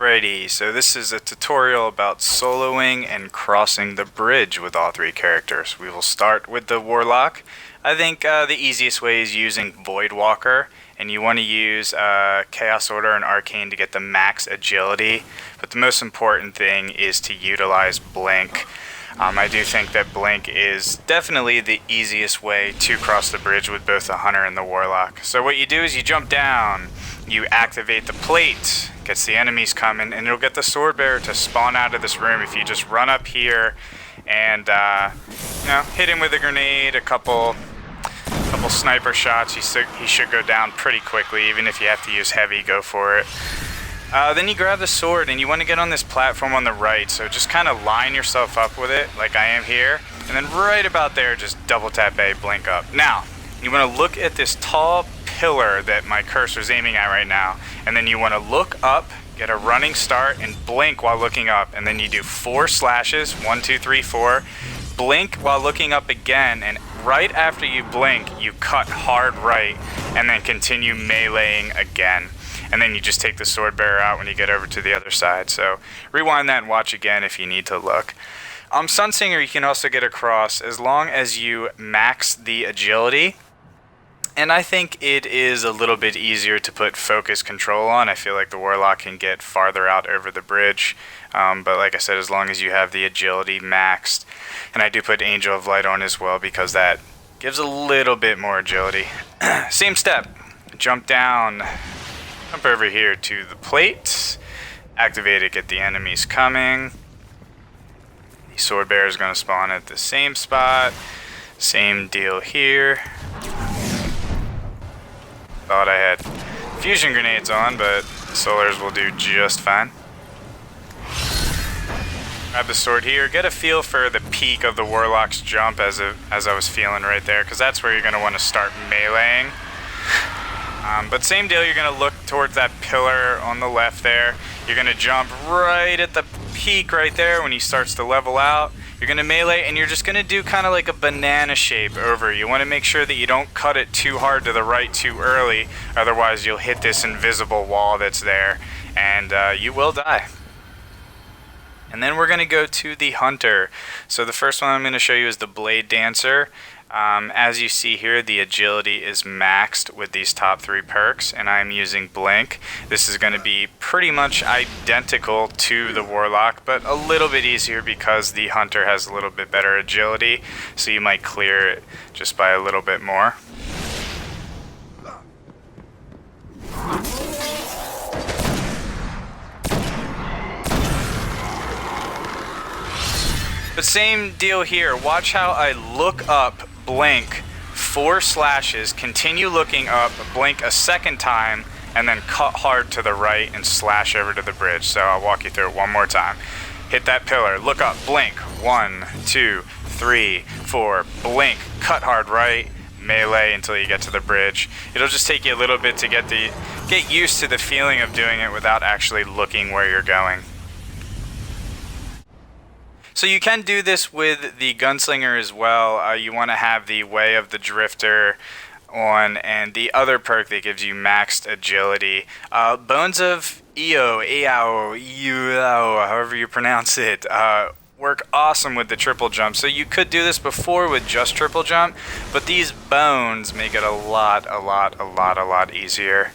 Alrighty, so this is a tutorial about soloing and crossing the bridge with all three characters. We will start with the Warlock. I think the easiest way is using Voidwalker, and you want to use Chaos Order and Arcane to get the max agility, but the most important thing is to utilize Blink. I do think that Blink is definitely the easiest way to cross the bridge with both the Hunter and the Warlock. So what you do is you jump down, you activate the plate, gets the enemies coming, and you'll get the sword bearer to spawn out of this room if you just run up here and hit him with a grenade, a couple sniper shots. He should go down pretty quickly. Even if you have to use heavy, go for it. Then you grab the sword and you want to get on this platform on the right, so just kind of line yourself up with it like I am here, and then right about there just double tap A, blink up. Now you want to look at this tall pillar that my cursor is aiming at right now, and then you want to look up, get a running start, and blink while looking up, and then you do 4 slashes, 1, 2, 3, 4, blink while looking up again, and right after you blink you cut hard right and then continue meleeing again, and then you just take the sword bearer out when you get over to the other side. So rewind that and watch again if you need to look. Sunsinger you can also get across as long as you max the agility. And I think it is a little bit easier to put focus control on. I feel like the Warlock can get farther out over the bridge. But like I said, as long as you have the agility maxed. And I do put Angel of Light on as well because that gives a little bit more agility. Same step. Jump down. Jump over here to the plate. Activate it, get the enemies coming. The sword bearer is going to spawn at the same spot. Same deal here. Thought I had fusion grenades on, but the solars will do just fine. Grab the sword here, get a feel for the peak of the Warlock's jump as I was feeling right there, because that's where you're going to want to start meleeing. But same deal, you're going to look towards that pillar on the left there. You're going to jump right at the peak right there when he starts to level out. You're going to melee, and you're just going to do kind of like a banana shape over. You want to make sure that you don't cut it too hard to the right too early, otherwise you'll hit this invisible wall that's there, and you will die. And then we're going to go to the Hunter. So the first one I'm going to show you is the BLADEDANCER. As you see here, the agility is maxed with these top 3 perks, and I'm using Blink. This is going to be pretty much identical to the Warlock, but a little bit easier because the Hunter has a little bit better agility, so you might clear it just by a little bit more. But same deal here. Watch how I look up, blink, 4 slashes, continue looking up, blink a second time, and then cut hard to the right and slash over to the bridge. So I'll walk you through it one more time. Hit that pillar, look up, blink, 1, 2, 3, 4, blink, cut hard right, melee until you get to the bridge. It'll just take you a little bit to get used to the feeling of doing it without actually looking where you're going. So you can do this with the Gunslinger as well. You want to have the Way of the Drifter on, and the other perk that gives you maxed agility. Bones of Eao, however you pronounce it, work awesome with the triple jump. So you could do this before with just triple jump, but these bones make it a lot easier.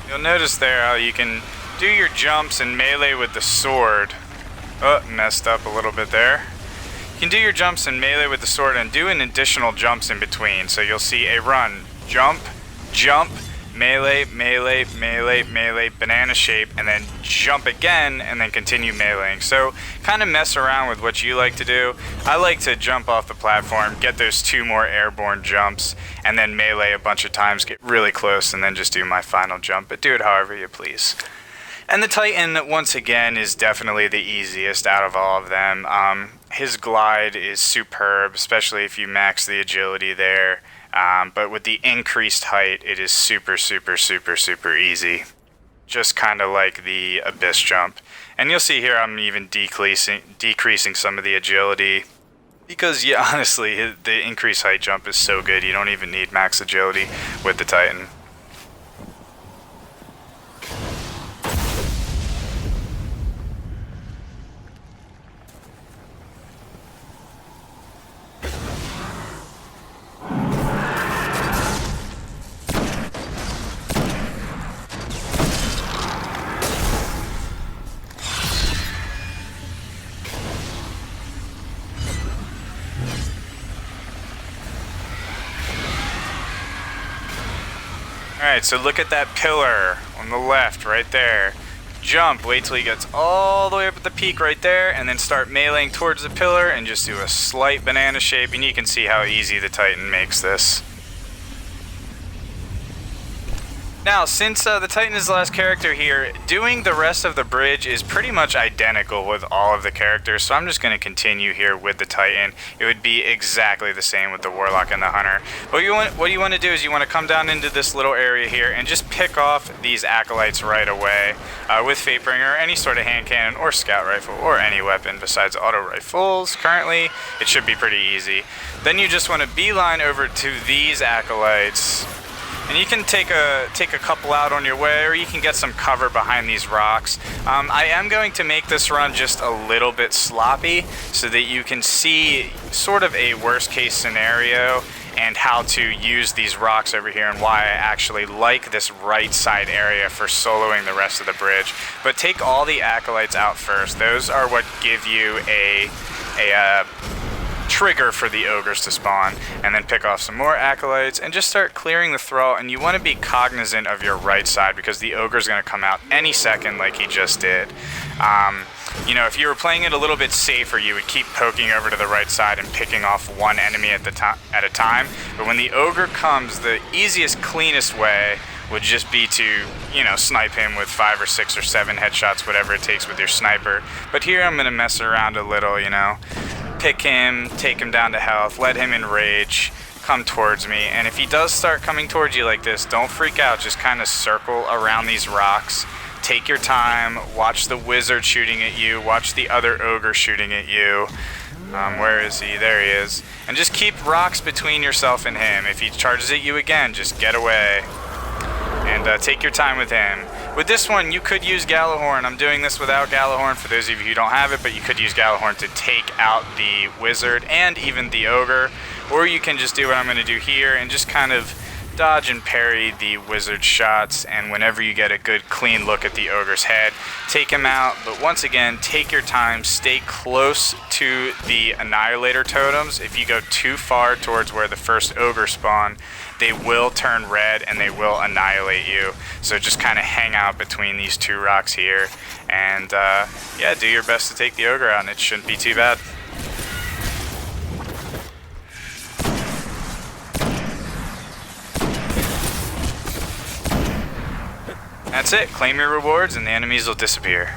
You'll notice there how you can do your jumps and melee with the sword. Oh, messed up a little bit there. You can do your jumps and melee with the sword and do an additional jumps in between. So you'll see a run, jump, jump, melee, melee, melee, melee, banana shape, and then jump again, and then continue meleeing. So kind of mess around with what you like to do. I like to jump off the platform, get those 2 more airborne jumps, and then melee a bunch of times, get really close, and then just do my final jump. But do it however you please. And the Titan, once again, is definitely the easiest out of all of them. His glide is superb, especially if you max the agility there. But with the increased height, it is super, super, super, super easy. Just kind of like the Abyss jump. And you'll see here I'm even decreasing some of the agility. Because, yeah, honestly, the increased height jump is so good, you don't even need max agility with the Titan. Alright, so look at that pillar on the left, right there. Jump, wait till he gets all the way up at the peak right there, and then start meleeing towards the pillar and just do a slight banana shape, and you can see how easy the Titan makes this. Now, since the Titan is the last character here, doing the rest of the bridge is pretty much identical with all of the characters, so I'm just going to continue here with the Titan. It would be exactly the same with the Warlock and the Hunter. But what you want to do is you want to come down into this little area here and just pick off these Acolytes right away with Fatebringer, any sort of hand cannon or scout rifle or any weapon besides auto rifles. Currently, it should be pretty easy. Then you just want to beeline over to these Acolytes. And you can take a couple out on your way, or you can get some cover behind these rocks. I am going to make this run just a little bit sloppy so that you can see sort of a worst case scenario and how to use these rocks over here and why I actually like this right side area for soloing the rest of the bridge. But take all the Acolytes out first. Those are what give you a trigger for the ogres to spawn, and then pick off some more Acolytes and just start clearing the thrall. And you want to be cognizant of your right side because the ogre's going to come out any second like he just did. You know, if you were playing it a little bit safer, you would keep poking over to the right side and picking off one enemy at a time. But when the ogre comes, the easiest, cleanest way would just be to, you know, snipe him with 5 or 6 or 7 headshots, whatever it takes with your sniper. But here I'm going to mess around a little, you know. Pick him, take him down to health, let him enrage, come towards me, and if he does start coming towards you like this, don't freak out, just kind of circle around these rocks, take your time, watch the wizard shooting at you, watch the other ogre shooting at you. Where is he? There he is. And just keep rocks between yourself and him. If he charges at you again, just get away. And take your time with him. With this one, you could use Gallahorn. I'm doing this without Gallahorn for those of you who don't have it, but you could use Gallahorn to take out the wizard and even the ogre. Or you can just do what I'm going to do here and just kind of dodge and parry the wizard shots, and whenever you get a good clean look at the ogre's head, take him out. But once again, take your time, stay close to the annihilator totems. If you go too far towards where the first ogre spawned, they will turn red and they will annihilate you. So just kind of hang out between these two rocks here and yeah, do your best to take the ogre out, and it shouldn't be too bad. That's it. Claim your rewards and the enemies will disappear.